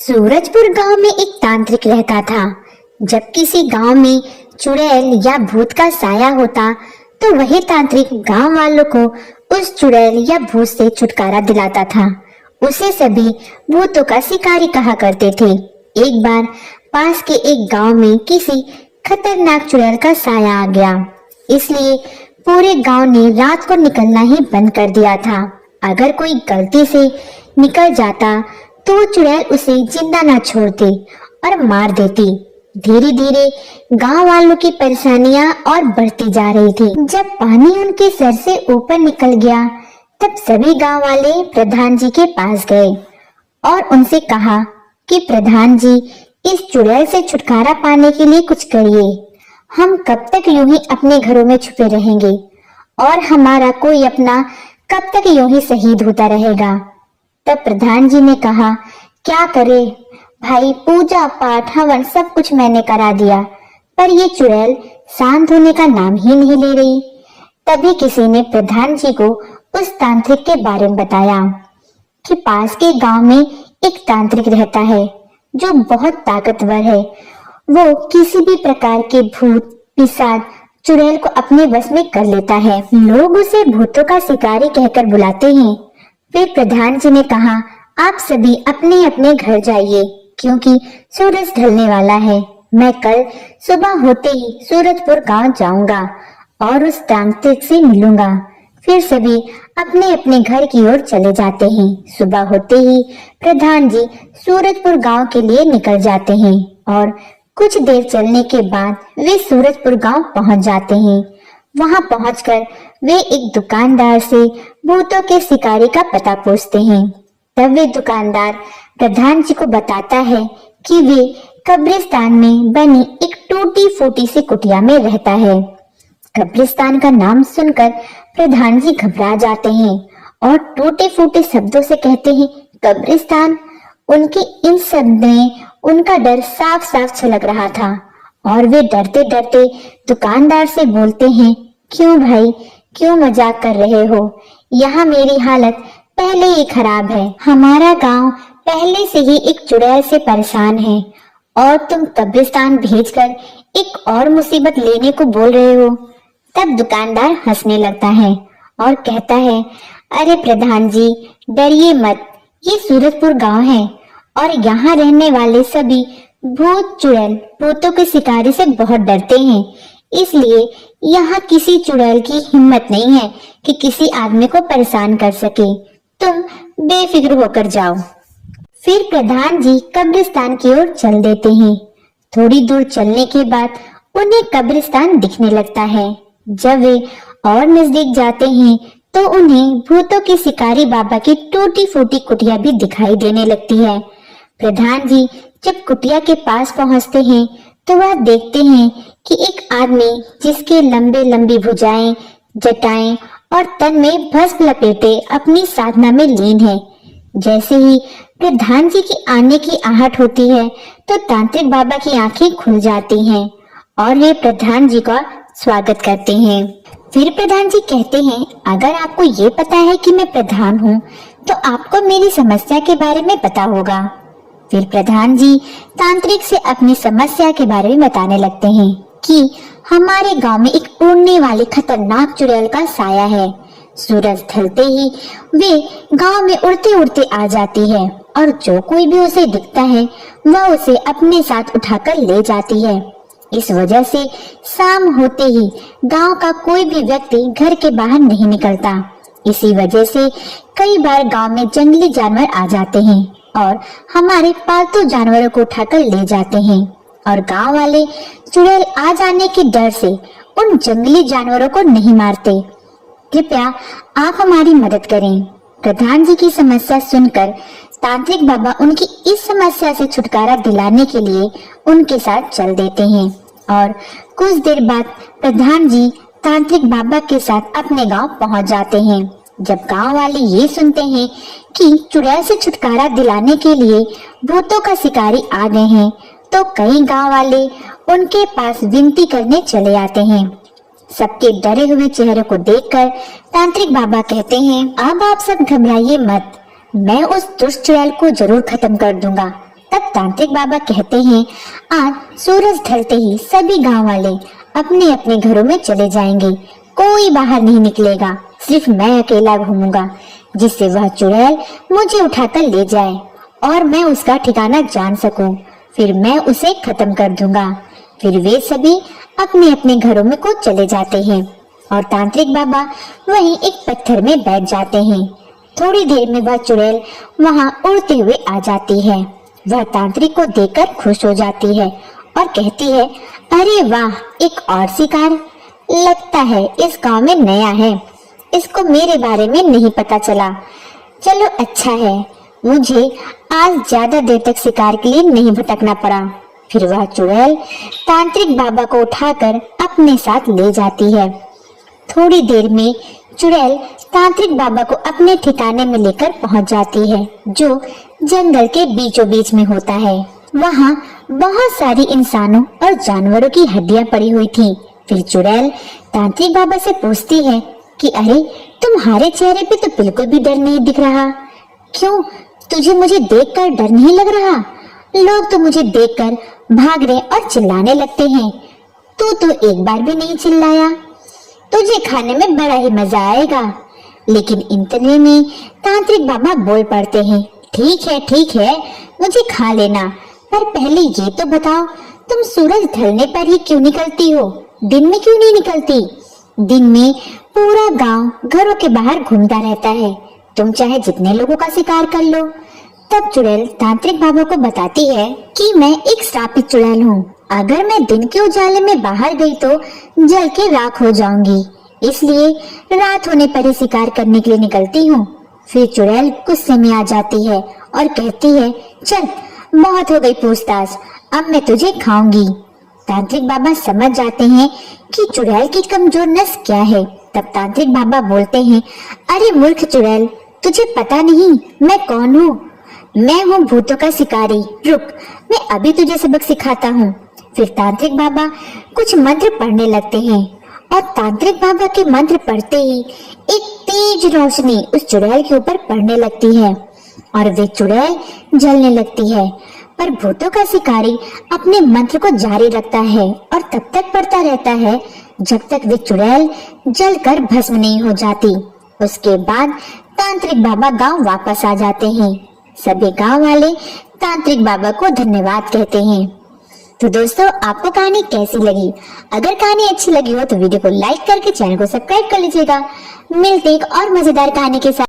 सूरजपुर गांव में एक तांत्रिक रहता था। जब किसी गांव में चुड़ैल या भूत का साया होता तो वही तांत्रिक गांव वालों को उस चुड़ैल या भूत से छुटकारा दिलाता था। उसे सभी भूतों का शिकारी कहा करते थे। एक बार पास के एक गांव में किसी खतरनाक चुड़ैल का साया आ गया, इसलिए पूरे गांव ने रात को निकलना ही बंद कर दिया था। अगर कोई गलती से निकल जाता तो वो चुड़ैल उसे जिंदा ना छोड़ती और मार देती। धीरे धीरे गांव वालों की परेशानियां और बढ़ती जा रही थी। जब पानी उनके सर से ऊपर निकल गया तब सभी गांव वाले प्रधान जी के पास गए और उनसे कहा कि प्रधान जी, इस चुड़ैल से छुटकारा पाने के लिए कुछ करिए। हम कब तक यूं ही अपने घरों में छुपे रहेंगे और हमारा कोई अपना कब तक यूं ही शहीद होता रहेगा। तब प्रधान जी ने कहा, क्या करे भाई, पूजा पाठ हवन सब कुछ मैंने करा दिया, पर ये चुड़ैल शांत होने का नाम ही नहीं ले रही। तभी किसी ने प्रधान जी को उस तांत्रिक के बारे में बताया कि पास के गांव में एक तांत्रिक रहता है जो बहुत ताकतवर है। वो किसी भी प्रकार के भूत पिशाच चुड़ैल को अपने वश में कर लेता है। लोग उसे भूतों का शिकारी कहकर बुलाते हैं। फिर प्रधान जी ने कहा, आप सभी अपने अपने घर जाइए क्योंकि सूरज ढलने वाला है। मैं कल सुबह होते ही सूरजपुर गांव जाऊंगा और उस तांत्रिक से मिलूंगा। फिर सभी अपने अपने घर की ओर चले जाते हैं। सुबह होते ही प्रधान जी सूरजपुर गांव के लिए निकल जाते हैं और कुछ देर चलने के बाद वे सूरजपुर गांव पहुंच जाते हैं। वहां पहुंचकर वे एक दुकानदार से भूतों के शिकारी का पता पूछते हैं। तब वे दुकानदार प्रधान जी को बताता है कि वे कब्रिस्तान में बनी एक टूटी फूटी सी कुटिया में रहता है। कब्रिस्तान का नाम सुनकर प्रधान जी घबरा जाते हैं और टूटे फूटे शब्दों से कहते हैं, कब्रिस्तान। उनके इन शब्द में उनका डर साफ साफ छलक रहा था और वे डरते डरते दुकानदार से बोलते हैं, क्यों भाई, क्यों मजाक कर रहे हो? यहाँ मेरी हालत पहले ही खराब है। हमारा गांव पहले से ही एक चुड़ैल से परेशान है और तुम कब्रिस्तान भेजकर एक और मुसीबत लेने को बोल रहे हो। तब दुकानदार हंसने लगता है और कहता है, अरे प्रधान जी, डरिए मत। ये सूरजपुर गांव है और यहाँ रहने वाले सभी भूत चुड़ैल भूतों के शिकारी से बहुत डरते हैं, इसलिए यहाँ किसी चुड़ैल की हिम्मत नहीं है कि किसी आदमी को परेशान कर सके। तुम बेफिक्र होकर जाओ। फिर प्रधान जी कब्रिस्तान की ओर चल देते हैं। थोड़ी दूर चलने के बाद उन्हें कब्रिस्तान दिखने लगता है। जब वे और नजदीक जाते हैं तो उन्हें भूतों के शिकारी बाबा की टूटी फूटी कुटिया भी दिखाई देने लगती है। प्रधान जी जब कुटिया के पास पहुंचते हैं तो वह देखते हैं कि एक आदमी जिसके लंबे लंबी भुजाएं, जटाएं और तन में भस्म लपेटे अपनी साधना में लीन है। जैसे ही प्रधान जी की आने की आहट होती है तो तांत्रिक बाबा की आंखें खुल जाती हैं और वे प्रधान जी का स्वागत करते हैं। फिर प्रधान जी कहते हैं, अगर आपको ये पता है कि मैं प्रधान हूँ तो आपको मेरी समस्या के बारे में पता होगा। फिर प्रधान जी तांत्रिक से अपनी समस्या के बारे में बताने लगते हैं कि हमारे गांव में एक उड़ने वाली खतरनाक चुड़ैल का साया है। सूरज ढलते ही वे गांव में उड़ते उड़ते आ जाती है और जो कोई भी उसे दिखता है वह उसे अपने साथ उठाकर ले जाती है। इस वजह से शाम होते ही गांव का कोई भी व्यक्ति घर के बाहर नहीं निकलता। इसी वजह से कई बार गांव में जंगली जानवर आ जाते हैं और हमारे पालतू जानवरों को उठाकर ले जाते हैं और गांव वाले चुड़ैल आ जाने के डर से उन जंगली जानवरों को नहीं मारते। कृपया आप हमारी मदद करें। प्रधान जी की समस्या सुनकर तांत्रिक बाबा उनकी इस समस्या से छुटकारा दिलाने के लिए उनके साथ चल देते हैं और कुछ देर बाद प्रधान जी तांत्रिक बाबा के साथ अपने गांव पहुंच जाते हैं। जब गांव वाले ये सुनते हैं कि चुड़ैल से छुटकारा दिलाने के लिए भूतों का शिकारी आ गए हैं तो कई गांव वाले उनके पास विनती करने चले आते हैं। सबके डरे हुए चेहरे को देखकर तांत्रिक बाबा कहते हैं, अब आप सब घबराइए मत, मैं उस दुष्ट चुड़ैल को जरूर खत्म कर दूंगा। तब तांत्रिक बाबा कहते हैं, आज सूरज ढलते ही सभी गांव वाले अपने अपने घरों में चले जाएंगे, कोई बाहर नहीं निकलेगा, सिर्फ मैं अकेला घूमूंगा, जिससे वह चुड़ैल मुझे उठाकर ले जाए और मैं उसका ठिकाना जान सकूं। फिर मैं उसे खत्म कर दूंगा। फिर वे सभी अपने अपने घरों में को चले जाते हैं और तांत्रिक बाबा वहीं एक पत्थर में बैठ जाते हैं। थोड़ी देर में वह चुड़ैल वहां उड़ते हुए आ जाती है। वह तांत्रिक को देखकर खुश हो जाती है और कहती है, अरे वाह, एक और शिकार। लगता है इस गांव में नया है, इसको मेरे बारे में नहीं पता चला। चलो अच्छा है, मुझे आज ज्यादा देर तक शिकार के लिए नहीं भटकना पड़ा। फिर वह चुड़ैल तांत्रिक बाबा को उठाकर अपने साथ ले जाती है। थोड़ी देर में चुड़ैल तांत्रिक बाबा को अपने ठिकाने में लेकर पहुंच जाती है, जो जंगल के बीचों बीच में होता है। वहां बहुत सारी इंसानों और जानवरों की हड्डियां पड़ी हुई थीं। फिर चुड़ैल तांत्रिक बाबा से पूछती है कि अरे, तुम्हारे चेहरे पे तो बिल्कुल भी डर नहीं दिख रहा। क्यों, तुझे मुझे देखकर डर नहीं लग रहा? लोग तो मुझे देखकर भागने और चिल्लाने लगते हैं, तू तो एक बार भी नहीं चिल्लाया। तुझे खाने में बड़ा ही मजा आएगा। लेकिन इतने में तांत्रिक बाबा बोल पड़ते हैं, ठीक है, मुझे खा लेना, पर पहले ये तो बताओ, तुम सूरज ढलने पर ही क्यों निकलती हो, दिन में क्यों नहीं निकलती? दिन में पूरा गांव घरों के बाहर घूमता रहता है, तुम चाहे जितने लोगों का शिकार कर लो। तब चुड़ैल तांत्रिक बाबा को बताती है कि मैं एक श्रापित चुड़ैल हूँ, अगर मैं दिन के उजाले में बाहर गई तो जल के राख हो जाऊंगी, इसलिए रात होने पर ही शिकार करने के लिए निकलती हूँ। फिर चुड़ैल गुस्से में आ जाती है और कहती है, चल बहुत हो गई पूछताछ, अब मैं तुझे खाऊंगी। तांत्रिक बाबा समझ जाते हैं कि चुड़ैल की कमजोर नस क्या है। तब तांत्रिक बाबा बोलते हैं, अरे मूर्ख चुड़ैल, तुझे पता नहीं मैं कौन हूँ? मैं हूँ भूतों का शिकारी, रुक, मैं अभी तुझे सबक सिखाता हूँ। फिर तांत्रिक बाबा कुछ मंत्र पढ़ने लगते हैं और तांत्रिक बाबा के मंत्र पढ़ते ही एक तेज रोशनी उस चुड़ैल के ऊपर पड़ने लगती है और वे चुड़ैल जलने लगती है। पर भूतों का शिकारी अपने मंत्र को जारी रखता है और तब तक पढ़ता रहता है जब तक वे चुड़ैल जलकर भस्म नहीं हो जाती। उसके बाद तांत्रिक बाबा गांव वापस आ जाते हैं। सभी गांव वाले तांत्रिक बाबा को धन्यवाद कहते हैं। तो दोस्तों, आपको कहानी कैसी लगी? अगर कहानी अच्छी लगी हो तो वीडियो को लाइक करके चैनल को सब्सक्राइब कर लीजिएगा। मिलते हैं एक और मजेदार कहानी के साथ।